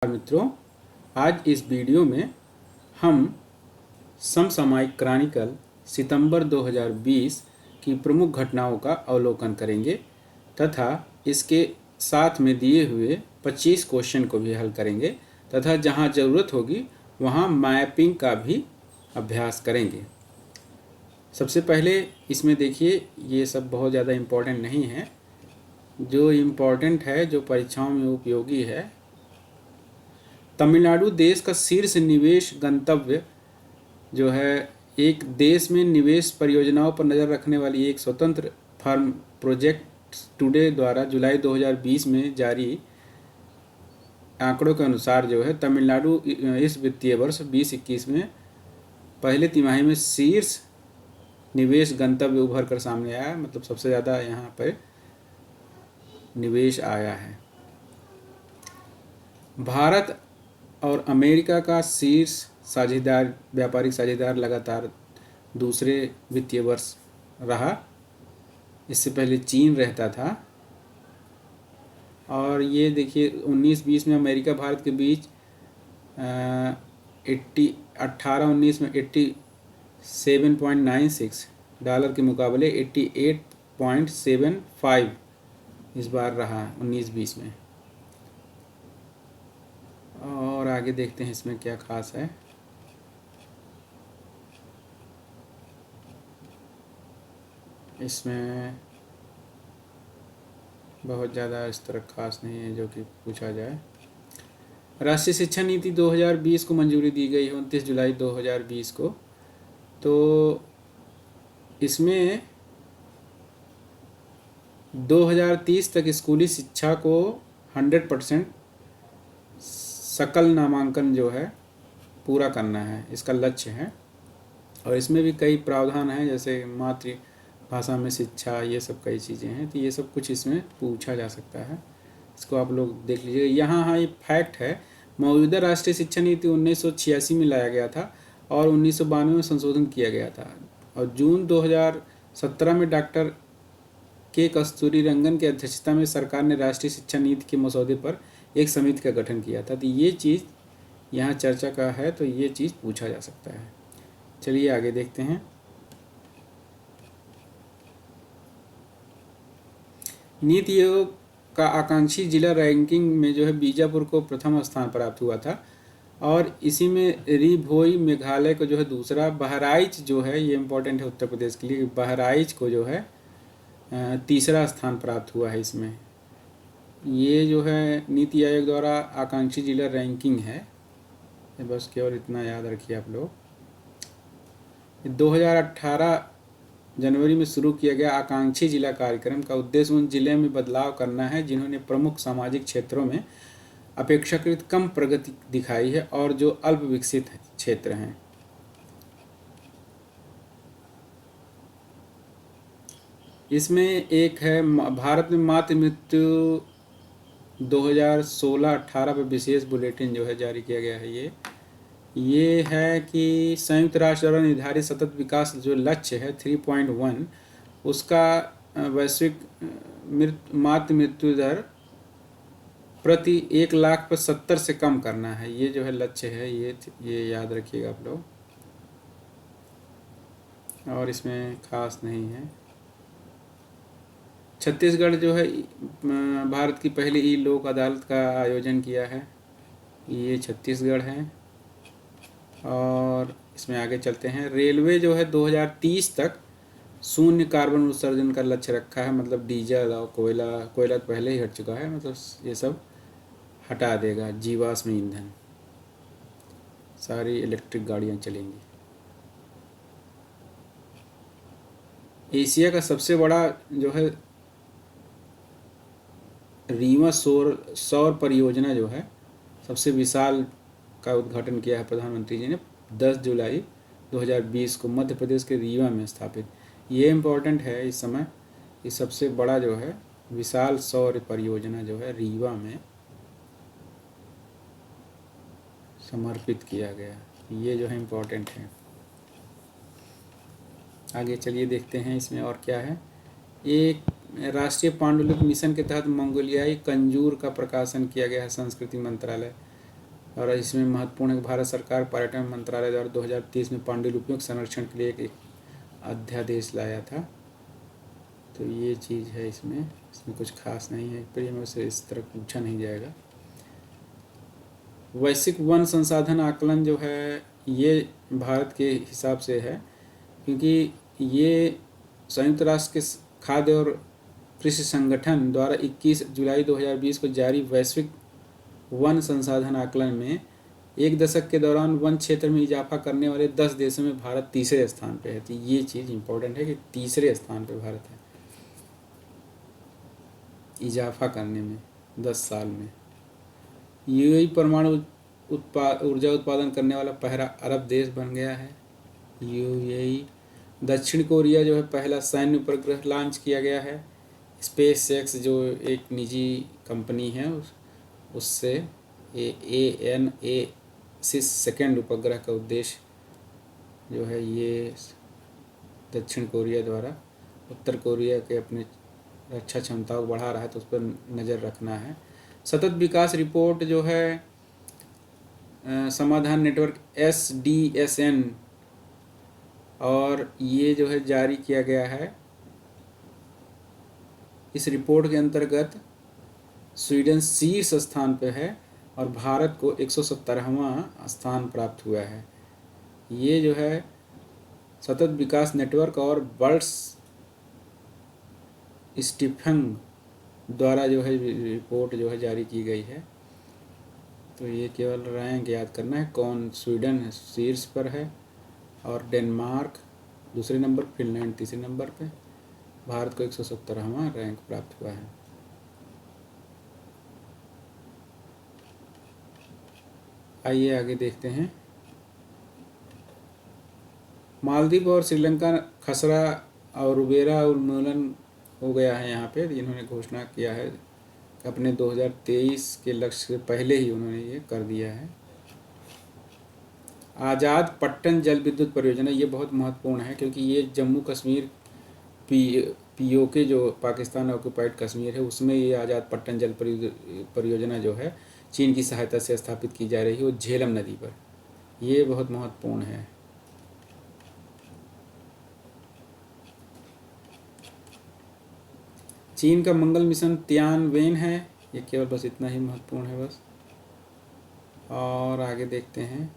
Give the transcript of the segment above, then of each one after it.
मित्रों, आज इस वीडियो में हम समसामयिक क्रॉनिकल सितंबर 2020 की प्रमुख घटनाओं का अवलोकन करेंगे तथा इसके साथ में दिए हुए 25 क्वेश्चन को भी हल करेंगे तथा जहां ज़रूरत होगी वहां मैपिंग का भी अभ्यास करेंगे। सबसे पहले इसमें देखिए, ये सब बहुत ज़्यादा इम्पोर्टेंट नहीं है। जो इम्पोर्टेंट है, जो परीक्षाओं में उपयोगी है, तमिलनाडु देश का शीर्ष निवेश गंतव्य जो है, एक देश में निवेश परियोजनाओं पर नज़र रखने वाली एक स्वतंत्र फर्म प्रोजेक्ट टुडे द्वारा जुलाई 2020 में जारी आंकड़ों के अनुसार जो है, तमिलनाडु इस वित्तीय वर्ष 2021 में पहले तिमाही में शीर्ष निवेश गंतव्य उभर कर सामने आया। मतलब सबसे ज़्यादा यहाँ पर निवेश आया है। भारत और अमेरिका का शीर्ष साझेदार, व्यापारिक साझेदार लगातार दूसरे वित्तीय वर्ष रहा। इससे पहले चीन रहता था। और ये देखिए 19-20 में अमेरिका भारत के बीच 18-19 में $87.96 के मुकाबले 88.75 इस बार रहा 19-20 में। और आगे देखते हैं इसमें क्या खास है। इसमें बहुत ज़्यादा इस तरह खास नहीं है जो कि पूछा जाए। राष्ट्रीय शिक्षा नीति 2020 को मंजूरी दी गई है 29 जुलाई 2020 को। तो इसमें 2030 तक स्कूली शिक्षा को 100% सकल नामांकन जो है पूरा करना है, इसका लक्ष्य है। और इसमें भी कई प्रावधान हैं, जैसे मातृभाषा में शिक्षा, ये सब कई चीज़ें हैं। तो ये सब कुछ इसमें पूछा जा सकता है। इसको आप लोग देख लीजिए। यहाँ ये फैक्ट है, मौजूदा राष्ट्रीय शिक्षा नीति 1986 में लाया गया था और 1992 में संशोधन किया गया था। और जून 2017 में डॉक्टर के कस्तूरी रंगन की अध्यक्षता में सरकार ने राष्ट्रीय शिक्षा नीति के मसौदे पर एक समिति का गठन किया था। तो ये चीज़ यहाँ चर्चा का है, तो ये चीज़ पूछा जा सकता है। चलिए आगे देखते हैं। नीति आयोग का आकांक्षी जिला रैंकिंग में जो है बीजापुर को प्रथम स्थान प्राप्त हुआ था और इसी में री-भोई मेघालय को जो है दूसरा, बहराइच जो है, ये इम्पोर्टेंट है उत्तर प्रदेश के लिए, बहराइच को जो है तीसरा स्थान प्राप्त हुआ है। इसमें ये जो है नीति आयोग द्वारा आकांक्षी जिला रैंकिंग है, बस केवल इतना याद रखिए आप लोग। 2018 जनवरी में शुरू किया गया आकांक्षी जिला कार्यक्रम का उद्देश्य उन जिले में बदलाव करना है जिन्होंने प्रमुख सामाजिक क्षेत्रों में अपेक्षाकृत कम प्रगति दिखाई है और जो अल्प विकसित क्षेत्र हैं। इसमें एक है, भारत में मातृ मृत्यु 2016-18 पर विशेष बुलेटिन जो है जारी किया गया है। ये है कि संयुक्त राष्ट्र द्वारा निर्धारित सतत विकास जो लक्ष्य है 3.1, उसका वैश्विक मातृ मृत्यु दर प्रति 1 लाख पर 70 से कम करना है। ये जो है लक्ष्य है, ये याद रखिएगा आप लोग। और इसमें खास नहीं है। छत्तीसगढ़ जो है भारत की पहली ई लोक अदालत का आयोजन किया है, ये छत्तीसगढ़ है। और इसमें आगे चलते हैं। रेलवे जो है 2030 तक शून्य कार्बन उत्सर्जन का लक्ष्य रखा है। मतलब डीजल और कोयला तो पहले ही हट चुका है, मतलब ये सब हटा देगा। जीवाश्म ईंधन, सारी इलेक्ट्रिक गाड़ियाँ चलेंगी। एशिया का सबसे बड़ा जो है रीवा सौर परियोजना जो है, सबसे विशाल का उद्घाटन किया है प्रधानमंत्री जी ने 10 जुलाई 2020 को मध्य प्रदेश के रीवा में स्थापित। ये इम्पोर्टेंट है इस समय। ये सबसे बड़ा जो है विशाल सौर परियोजना जो है रीवा में समर्पित किया गया, ये जो है इम्पोर्टेंट है। आगे चलिए देखते हैं इसमें और क्या है। एक राष्ट्रीय पांडुलिपि मिशन के तहत मंगोलियाई कंजूर का प्रकाशन किया गया है संस्कृति मंत्रालय और इसमें महत्वपूर्ण है कि भारत सरकार पर्यटन मंत्रालय द्वारा 2030 में पांडुलिपियों के संरक्षण के लिए एक अध्यादेश लाया था। तो ये चीज़ है इसमें कुछ खास नहीं है, प्रीलिम से इस तरह पूछा नहीं जाएगा। वैश्विक वन संसाधन आकलन जो है ये भारत के हिसाब से है, क्योंकि ये संयुक्त राष्ट्र के खाद्य और कृषि संगठन द्वारा 21 जुलाई 2020 को जारी वैश्विक वन संसाधन आकलन में एक दशक के दौरान वन क्षेत्र में इजाफा करने वाले 10 देशों में भारत तीसरे स्थान पे है। तो ये चीज़ इम्पोर्टेंट है कि तीसरे स्थान पे भारत है इजाफा करने में 10 साल में। यूएई परमाणु ऊर्जा उत्पादन करने वाला पहला अरब देश बन गया है यूएई। दक्षिण कोरिया जो है पहला सैन्य उपग्रह लॉन्च किया गया है। स्पेस एक्स जो एक निजी कंपनी है उससे ANA6 सेकेंड उपग्रह का उद्देश्य जो है ये दक्षिण कोरिया द्वारा उत्तर कोरिया के अपने रक्षा क्षमताओं को बढ़ा रहा है, तो उस पर नज़र रखना है। सतत विकास रिपोर्ट जो है समाधान नेटवर्क SDSN और ये जो है जारी किया गया है। इस रिपोर्ट के अंतर्गत स्वीडन शीर्ष स्थान पर है और भारत को 117वां स्थान प्राप्त हुआ है। ये जो है सतत विकास नेटवर्क और बर्ड्स स्टीफन द्वारा जो है रिपोर्ट जो है जारी की गई है। तो ये केवल रैंक याद करना है, कौन स्वीडन शीर्ष पर है और डेनमार्क दूसरे नंबर, फिनलैंड तीसरे नंबर पे, भारत को 117वां रैंक प्राप्त हुआ है। आइए आगे देखते हैं। मालदीव और श्रीलंका खसरा और रुबेला उन्मूलन हो गया है। यहाँ पे इन्होंने घोषणा किया है अपने 2023 के लक्ष्य से पहले ही उन्होंने ये कर दिया है। आज़ाद पट्टन जल विद्युत परियोजना ये बहुत महत्वपूर्ण है, क्योंकि ये जम्मू कश्मीर POK जो पाकिस्तान ऑक्युपाइड कश्मीर है उसमें ये आज़ाद पट्टन जल परियोजना जो है चीन की सहायता से स्थापित की जा रही है वो झेलम नदी पर। ये बहुत महत्वपूर्ण है। चीन का मंगल मिशन तियानवेन है, ये केवल बस इतना ही महत्वपूर्ण है बस। और आगे देखते हैं।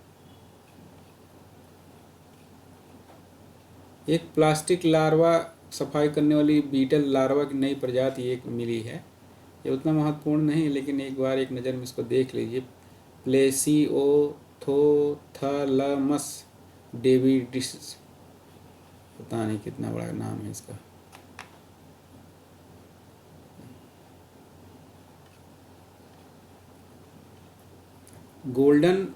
एक प्लास्टिक लार्वा सफाई करने वाली बीटल लार्वा की नई प्रजाति एक मिली है। ये उतना महत्वपूर्ण नहीं है, लेकिन एक बार एक नज़र में इसको देख लीजिए। प्लेसिओथोथैलमस डेविडिस, पता नहीं कितना बड़ा नाम है इसका। गोल्डन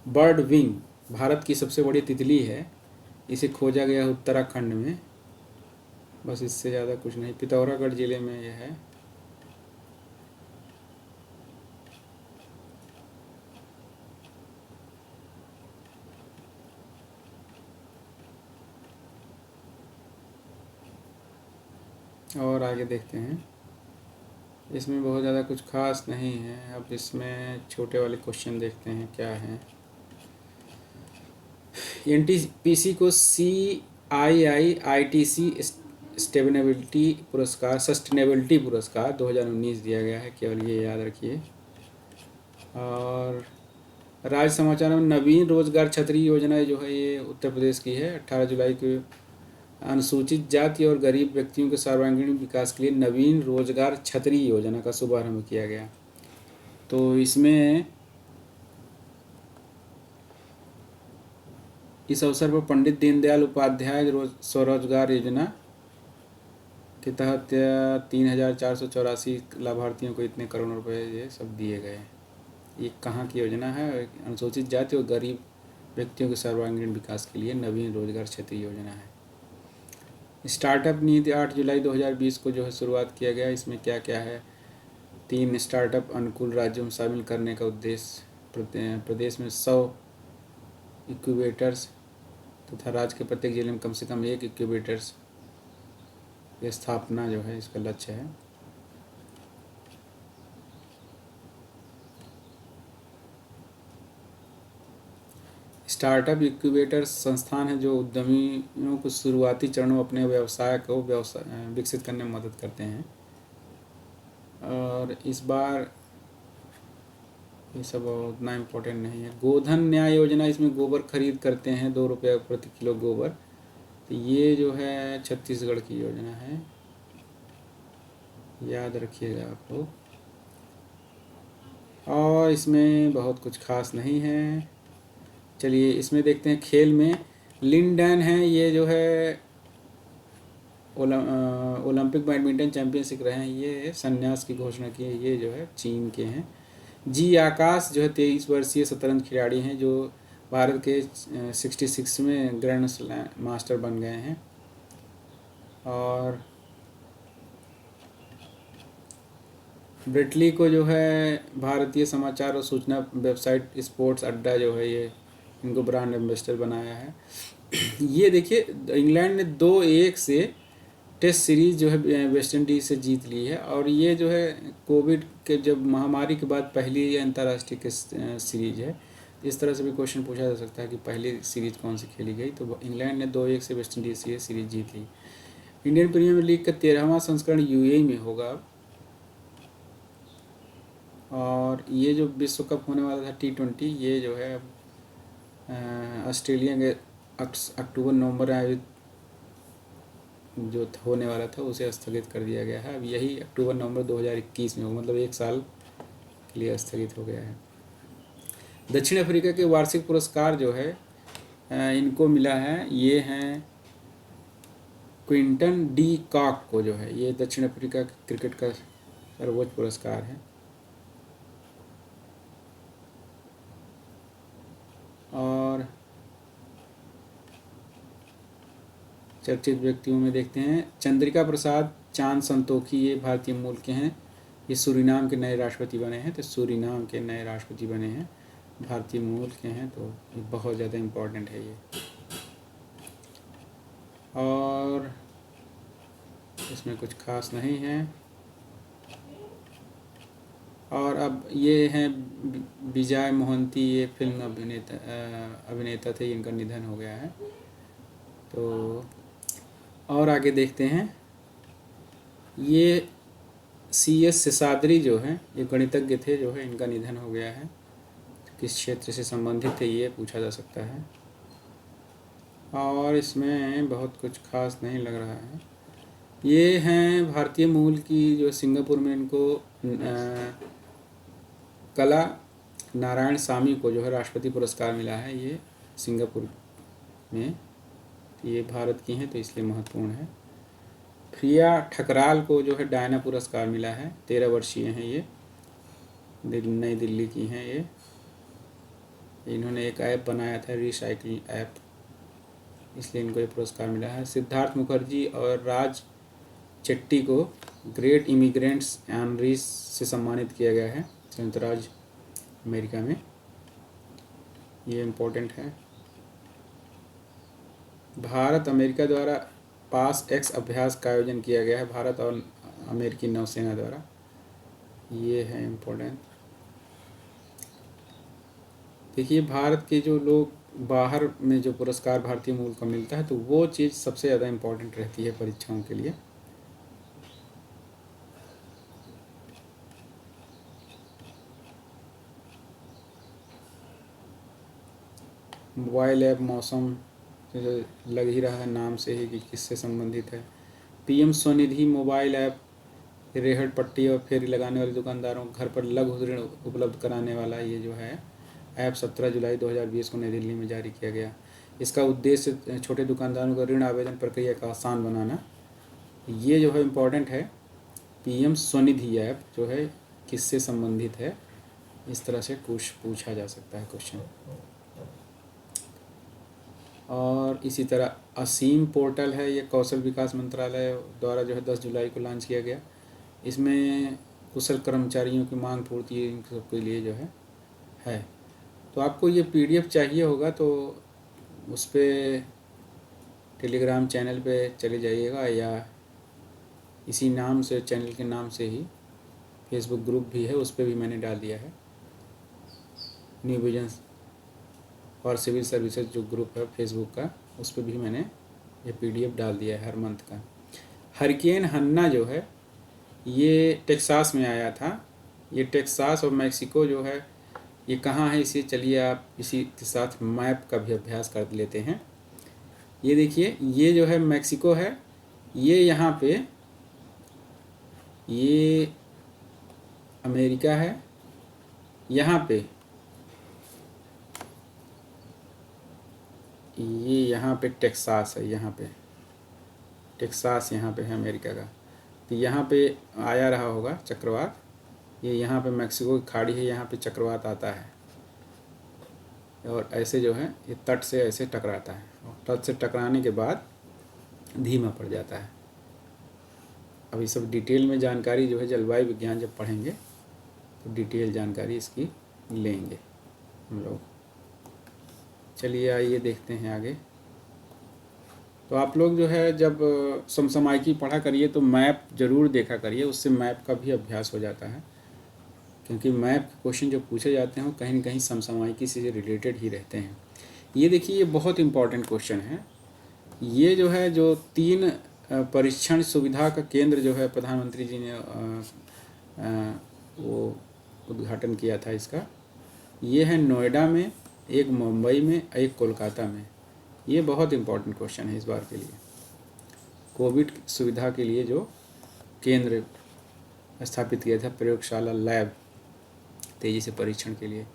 बर्ड विंग भारत की सबसे बड़ी तितली है। इसे खोजा गया उत्तराखंड में, बस इससे ज़्यादा कुछ नहीं। पिथौरागढ़ ज़िले में यह है। और आगे देखते हैं। इसमें बहुत ज़्यादा कुछ खास नहीं है। अब इसमें छोटे वाले क्वेश्चन देखते हैं क्या हैं। NTPC को CII-ITC सस्टेनेबिलिटी पुरस्कार 2019 दिया गया है, केवल ये याद रखिए। और राज्य समाचार में नवीन रोजगार छतरी योजना जो है ये उत्तर प्रदेश की है। 18 जुलाई को अनुसूचित जाति और गरीब व्यक्तियों के सर्वांगीण विकास के लिए नवीन रोजगार छतरी योजना का शुभारंभ किया गया। तो इसमें इस अवसर पर पंडित दीनदयाल उपाध्याय स्वरोजगार योजना के तहत 3484 लाभार्थियों को इतने करोड़ रुपए ये सब दिए गए। ये कहाँ की योजना है? अनुसूचित जाति और गरीब व्यक्तियों के सर्वांगीण विकास के लिए नवीन रोजगार छतरी योजना है। स्टार्टअप नीति 8 जुलाई 2020 को जो है शुरुआत किया गया। इसमें क्या क्या है? 3 स्टार्टअप अनुकूल राज्यों में शामिल करने का उद्देश्य, प्रदेश में 100 इंक्यूबेटर्स तथा राज्य के प्रत्येक जिले में कम से कम 1 इंक्यूबेटर्स की स्थापना जो है इसका लक्ष्य है। स्टार्टअप इंक्यूबेटर संस्थान है जो उद्यमियों को शुरुआती चरणों में अपने व्यवसाय को विकसित करने में मदद करते हैं। और इस बार ये सब उतना इम्पोर्टेंट नहीं है। गोधन न्याय योजना, इसमें गोबर खरीद करते हैं 2 रुपये प्रति किलो गोबर। तो ये जो है छत्तीसगढ़ की योजना है, याद रखिएगा आप लोग। और इसमें बहुत कुछ खास नहीं है। चलिए इसमें देखते हैं खेल में। लिंडन है, ये जो है ओलंपिक बैडमिंटन चैंपियनशिप रहे हैं, ये संन्यास की घोषणा की है, ये जो है चीन के हैं। जी आकाश जो है 23 वर्षीय शतरंज खिलाड़ी हैं जो भारत के 66 में ग्रैंड स्लैम मास्टर बन गए हैं। और ब्रेटली को जो है भारतीय समाचार और सूचना वेबसाइट स्पोर्ट्स अड्डा जो है, ये इनको ब्रांड एम्बेसडर बनाया है। ये देखिए इंग्लैंड ने 2-1 से टेस्ट सीरीज़ जो है वेस्ट इंडीज़ से जीत ली है। और ये जो है कोविड के जब महामारी के बाद पहली अंतर्राष्ट्रीय सीरीज है। इस तरह से भी क्वेश्चन पूछा जा सकता है कि पहली सीरीज कौन सी खेली गई, तो इंग्लैंड ने 2-1 से वेस्ट इंडीज़ से सीरीज जीत ली। इंडियन प्रीमियर लीग का 13वां संस्करण यूएई में होगा। और ये जो विश्व कप होने वाला था T20, ये जो है ऑस्ट्रेलिया के अक्टूबर-नवंबर आयोजित जो होने वाला था उसे स्थगित कर दिया गया है। अब यही अक्टूबर-नवंबर 2021 में होगा, मतलब 1 साल के लिए स्थगित हो गया है। दक्षिण अफ्रीका के वार्षिक पुरस्कार जो है इनको मिला है, ये हैं क्विंटन डी कॉक को, जो है ये दक्षिण अफ्रीका क्रिकेट का सर्वोच्च पुरस्कार है। और चर्चित व्यक्तियों में देखते हैं चंद्रिका प्रसाद चांद संतोखी, ये भारतीय मूल के हैं, ये सूरीनाम के नए राष्ट्रपति बने हैं। तो सूरीनाम के नए राष्ट्रपति बने हैं, भारतीय मूल के हैं, तो ये बहुत ज़्यादा इम्पोर्टेंट है ये। और इसमें कुछ खास नहीं है। और अब ये हैं विजय मोहंती, ये फिल्म अभिनेता थे, इनका निधन हो गया है। तो और आगे देखते हैं, ये CS शेषाद्री जो हैं, ये गणितज्ञ थे जो है, इनका निधन हो गया है। किस क्षेत्र से संबंधित थे ये पूछा जा सकता है। और इसमें बहुत कुछ खास नहीं लग रहा है। ये हैं भारतीय मूल की, जो सिंगापुर में इनको कला नारायण सामी को जो है राष्ट्रपति पुरस्कार मिला है, ये सिंगापुर में। ये भारत की हैं तो इसलिए महत्वपूर्ण है। प्रिया ठकराल को जो है डायना पुरस्कार मिला है, 13 वर्षीय हैं ये, नई दिल्ली की हैं ये। इन्होंने एक ऐप बनाया था, रिसाइकिल ऐप, इसलिए इनको ये पुरस्कार मिला है। सिद्धार्थ मुखर्जी और राज चेट्टी को ग्रेट इमिग्रेंट्स ऑनरीज से सम्मानित किया गया है संयुक्त राज्य अमेरिका में, ये इम्पोर्टेंट है। भारत अमेरिका द्वारा पास एक्स अभ्यास का आयोजन किया गया है, भारत और अमेरिकी नौसेना द्वारा, ये है इम्पोर्टेंट। देखिए भारत के जो लोग बाहर में जो पुरस्कार भारतीय मूल का मिलता है, तो वो चीज़ सबसे ज़्यादा इम्पोर्टेंट रहती है परीक्षाओं के लिए। मोबाइल ऐप मौसम लग ही रहा है नाम से ही कि किससे संबंधित है। PM Svanidhi mobile app Rehar पट्टी और फेरी लगाने वाले दुकानदारों को घर पर लघु ऋण उपलब्ध कराने वाला ये जो है ऐप 17 जुलाई 2020 को नई दिल्ली में जारी किया गया। इसका उद्देश्य छोटे दुकानदारों को ऋण आवेदन प्रक्रिया का आसान बनाना। ये जो है इम्पोर्टेंट है। PM स्वनिधि ऐप जो है किससे संबंधित है, इस तरह से कुछ पूछा जा सकता है क्वेश्चन। और इसी तरह असीम पोर्टल है, ये कौशल विकास मंत्रालय द्वारा जो है 10 जुलाई को लॉन्च किया गया। इसमें कुशल कर्मचारियों की मांग पूर्ति इन सबके लिए जो है। तो आपको ये PDF चाहिए होगा तो उस पर टेलीग्राम चैनल पे चले जाइएगा, या इसी नाम से चैनल के नाम से ही फेसबुक ग्रुप भी है, उस पर भी मैंने डाल दिया है new vision for civil services जो ग्रुप है फेसबुक का, उस पर भी मैंने ये PDF डाल दिया है हर मंथ का। हरिकेन हन्ना जो है ये टेक्सास में आया था। ये टेक्सास और मैक्सिको जो है ये कहाँ है, इसे चलिए आप इसी के साथ मैप का भी अभ्यास कर लेते हैं। ये देखिए, ये जो है मैक्सिको है, ये यहाँ पे ये अमेरिका है, यहाँ पे ये यहाँ पे टेक्सास है, यहाँ पे टेक्सास यहाँ पे है अमेरिका का। तो यहाँ पे आया रहा होगा चक्रवात, ये यहाँ पे मैक्सिको की खाड़ी है, यहाँ पे चक्रवात आता है और ऐसे जो है ये तट से ऐसे टकराता है और तट से टकराने के बाद धीमा पड़ जाता है। अभी सब डिटेल में जानकारी जो है जलवायु विज्ञान जब पढ़ेंगे तो डिटेल जानकारी इसकी लेंगे हम लोग। चलिए आइए देखते हैं आगे। तो आप लोग जो है जब समसामयिकी पढ़ा करिए तो मैप ज़रूर देखा करिए, उससे मैप का भी अभ्यास हो जाता है, क्योंकि मैप के क्वेश्चन जो पूछे जाते हैं वो कहीं न कहीं समसामयिकी से रिलेटेड ही रहते हैं। ये देखिए, ये बहुत इम्पॉर्टेंट क्वेश्चन है। ये जो है जो 3 परीक्षण सुविधा का केंद्र जो है प्रधानमंत्री जी ने वो उद्घाटन किया था इसका, ये है नोएडा में, एक मुंबई में, एक कोलकाता में। ये बहुत इम्पोर्टेंट क्वेश्चन है इस बार के लिए। कोविड सुविधा के लिए जो केंद्र स्थापित किया था, प्रयोगशाला लैब, तेज़ी से परीक्षण के लिए,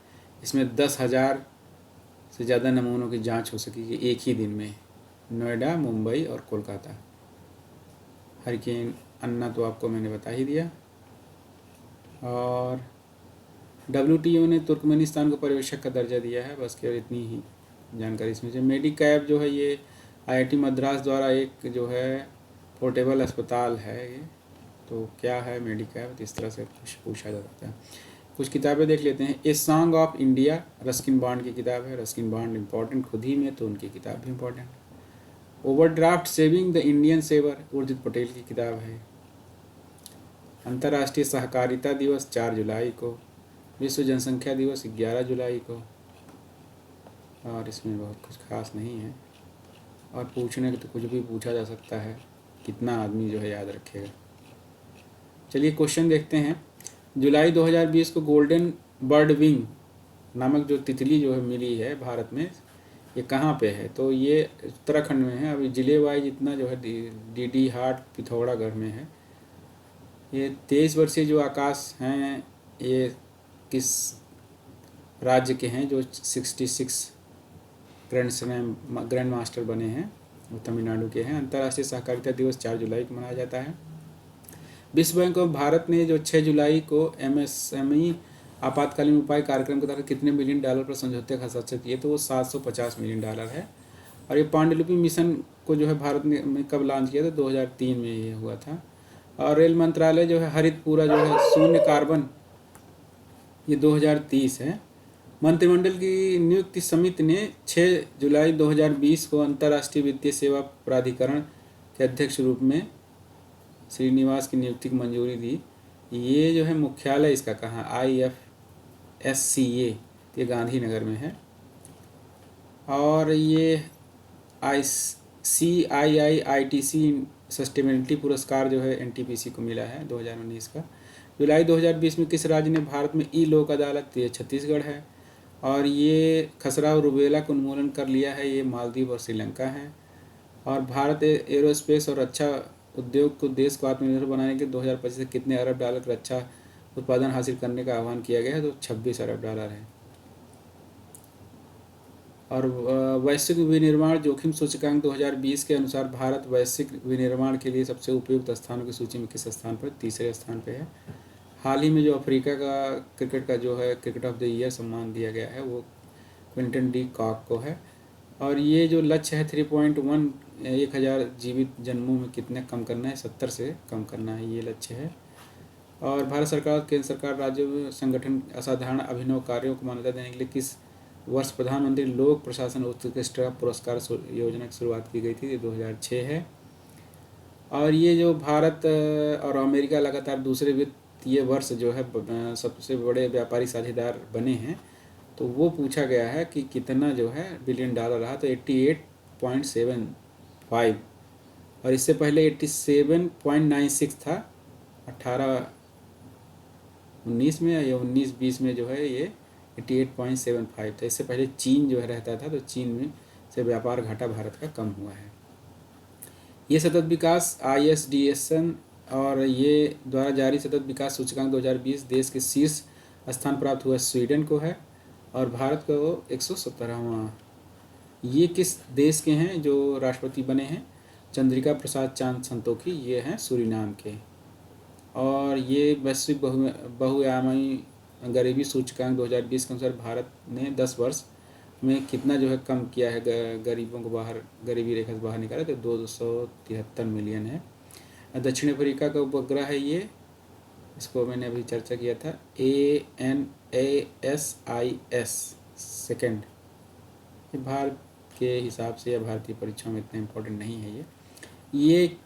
इसमें 10,000 से ज़्यादा नमूनों की जांच हो सकेगी एक ही दिन में। नोएडा, मुंबई और कोलकाता। हरिकेन अन्ना तो आपको मैंने बता ही दिया। और WTO ने तुर्कमेनिस्तान को पर्यवेक्षक का दर्जा दिया है। बस केवल इतनी ही जानकारी इसमें से। मेडिकैब जो है ये IIT मद्रास द्वारा एक जो है पोर्टेबल अस्पताल है ये। तो क्या है मेडिकैब, तो इस तरह से कुछ पूछा जा सकता है। कुछ किताबें देख लेते हैं। A song of India Ruskin bond की किताब है। रस्किन बॉन्ड इम्पॉर्टेंट खुद ही में, तो उनकी किताब भी important. Overdraft saving the Indian saver Urjit Patel की किताब है। अंतर्राष्ट्रीय सहकारिता दिवस 4 जुलाई को। विश्व जनसंख्या दिवस 11 जुलाई को। और इसमें बहुत कुछ खास नहीं है, और पूछने तो कुछ भी पूछा जा सकता है, कितना आदमी जो है याद रखेगा। चलिए क्वेश्चन देखते हैं। जुलाई 2020 को गोल्डन बर्ड विंग नामक जो तितली जो है मिली है भारत में, ये कहाँ पे है? तो ये उत्तराखंड में है। अभी जिले वाइज इतना जो है DD हाट पिथौरागढ़ में है। ये 23 वर्षीय जो आकाश हैं, ये किस राज्य के हैं जो 66 ग्रैंड मास्टर बने हैं? वो तमिलनाडु के हैं। अंतर्राष्ट्रीय सहकारिता दिवस 4 जुलाई को मनाया जाता है। विश्व बैंक और भारत ने जो 6 जुलाई को MSME आपातकालीन उपाय कार्यक्रम के तहत कितने $1 मिलियन पर समझौते का हस्ताक्षर किए? तो वो $750 मिलियन है। और ये पांडुलिपि मिशन को जो है भारत ने में कब लॉन्च किया था? 2003 में ये हुआ था। और रेल मंत्रालय जो है हरित पूरा जो है शून्य कार्बन, ये 2030 है। मंत्रिमंडल की नियुक्ति समिति ने 6 जुलाई 2020 को अंतर्राष्ट्रीय वित्तीय सेवा प्राधिकरण के अध्यक्ष रूप में श्रीनिवास की नियुक्ति की मंजूरी दी। ये जो है मुख्यालय इसका कहाँ? IFSCA, ये गांधीनगर में है। और ये CII-ITC सस्टेनेबिलिटी पुरस्कार जो है NTPC को मिला है 2019 का। जुलाई 2020 में किस राज्य ने भारत में लोक अदालत? ये छत्तीसगढ़ है। और ये खसरा और रुबेला का उन्मूलन कर लिया है, ये मालदीव और श्रीलंका है। और भारत एरोस्पेस और रक्षा उद्योग को देश को आत्मनिर्भर बनाने के 2025 से कितने अरब डॉलर का रक्षा उत्पादन हासिल करने का आह्वान किया गया है? तो $26 अरब है। और वैश्विक विनिर्माण जोखिम सूचकांक 2020 के अनुसार भारत वैश्विक विनिर्माण के लिए सबसे उपयुक्त स्थानों की सूची में किस स्थान पर? 3रे स्थान पर है। हाल ही में जो अफ्रीका का क्रिकेट का जो है क्रिकेट ऑफ द ईयर सम्मान दिया गया है वो क्विंटन डी कॉक को है। और ये जो लक्ष्य है 3.1 1000 जीवित जन्मों में कितने कम करना है? 70 से कम करना है, ये लक्ष्य है। और भारत सरकार केंद्र सरकार राज्य संगठन असाधारण अभिनव कार्यों को मान्यता देने के लिए किस वर्ष प्रधानमंत्री लोक प्रशासन उत्कृष्टता पुरस्कार योजना की शुरुआत की गई थी? ये 2006 है। और ये जो भारत और अमेरिका लगातार दूसरे वित्तीय वर्ष जो है सबसे बड़े व्यापारी साझेदार बने हैं। तो वो पूछा गया है कि कितना जो है बिलियन डॉलर रहा, तो 88.75, और इससे पहले 87.96 था 18-19 में, या 19-20 में जो है ये 88.75 था। इससे पहले चीन जो है रहता था, तो चीन में से व्यापार घाटा भारत का कम हुआ है। ये सतत विकास ISDN और ये द्वारा जारी सतत विकास सूचकांक 2020 देश के शीर्ष स्थान प्राप्त हुआ स्वीडन को है, और भारत को 117वां। ये किस देश के हैं जो राष्ट्रपति बने हैं? चंद्रिका प्रसाद चांद संतोखी, ये हैं सूरीनाम के। और ये वैश्विक बहुआयामी गरीबी सूचकांक 2020 के अनुसार भारत ने 10 वर्ष में कितना जो है कम किया है, गरीबों को बाहर, गरीबी रेखा से बाहर निकाला, तो 273 मिलियन है। दक्षिण अफ्रीका का उपग्रह है ये, इसको मैंने अभी चर्चा किया था, ANASIS सेकेंड। ये भारत के हिसाब से या भारतीय परीक्षाओं में इतना इम्पोर्टेंट नहीं है। ये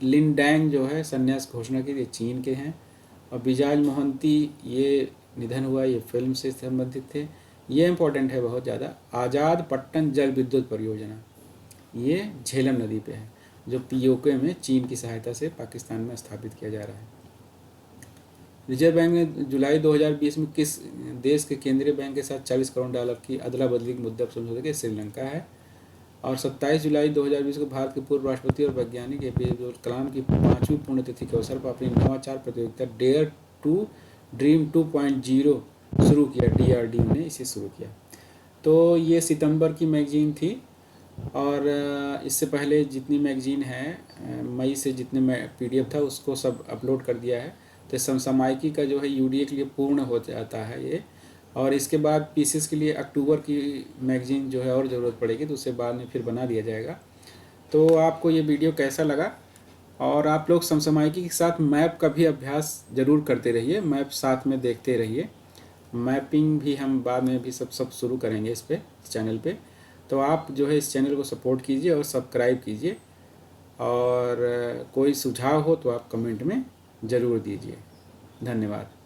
लिनडैंग जो है संन्यास घोषणा की, ये चीन के हैं। और बिजाज मोहंती, ये निधन हुआ, ये फिल्म से संबंधित थे। ये इम्पोर्टेंट है बहुत ज़्यादा। आज़ाद पट्टन जल विद्युत परियोजना, ये झेलम नदी पे है, जो POK में चीन की सहायता से पाकिस्तान में स्थापित किया जा रहा है। रिजर्व बैंक ने जुलाई 2020 में किस देश के केंद्रीय बैंक के साथ 40 करोड़ डॉलर की अदला बदली के मुद्दे पर समझौते किया? श्रीलंका है। और 27 जुलाई 2020 को भारत के पूर्व राष्ट्रपति और वैज्ञानिक APJ अब्दुल कलाम की 5वीं पुण्यतिथि के अवसर पर अपनी नवाचार प्रतियोगिता डेयर टू ड्रीम 2.0 शुरू किया। DRDO ने इसे शुरू किया। तो ये सितंबर की मैगजीन थी, और इससे पहले जितनी मैगजीन है, मई से जितने PDF था उसको सब अपलोड कर दिया है। तो समसामयिकी का जो है UDA के लिए पूर्ण हो जाता है ये, और इसके बाद पीसेस के लिए अक्टूबर की मैगजीन जो है और ज़रूरत पड़ेगी, तो उससे बाद में फिर बना दिया जाएगा। तो आपको ये वीडियो कैसा लगा? और आप लोग समसामयिकी के साथ मैप का भी अभ्यास ज़रूर करते रहिए, मैप साथ में देखते रहिए। मैपिंग भी हम बाद में भी सब शुरू करेंगे इस चैनल पे। तो आप जो है इस चैनल को सपोर्ट कीजिए और सब्सक्राइब कीजिए, और कोई सुझाव हो तो आप कमेंट में ज़रूर दीजिए। धन्यवाद।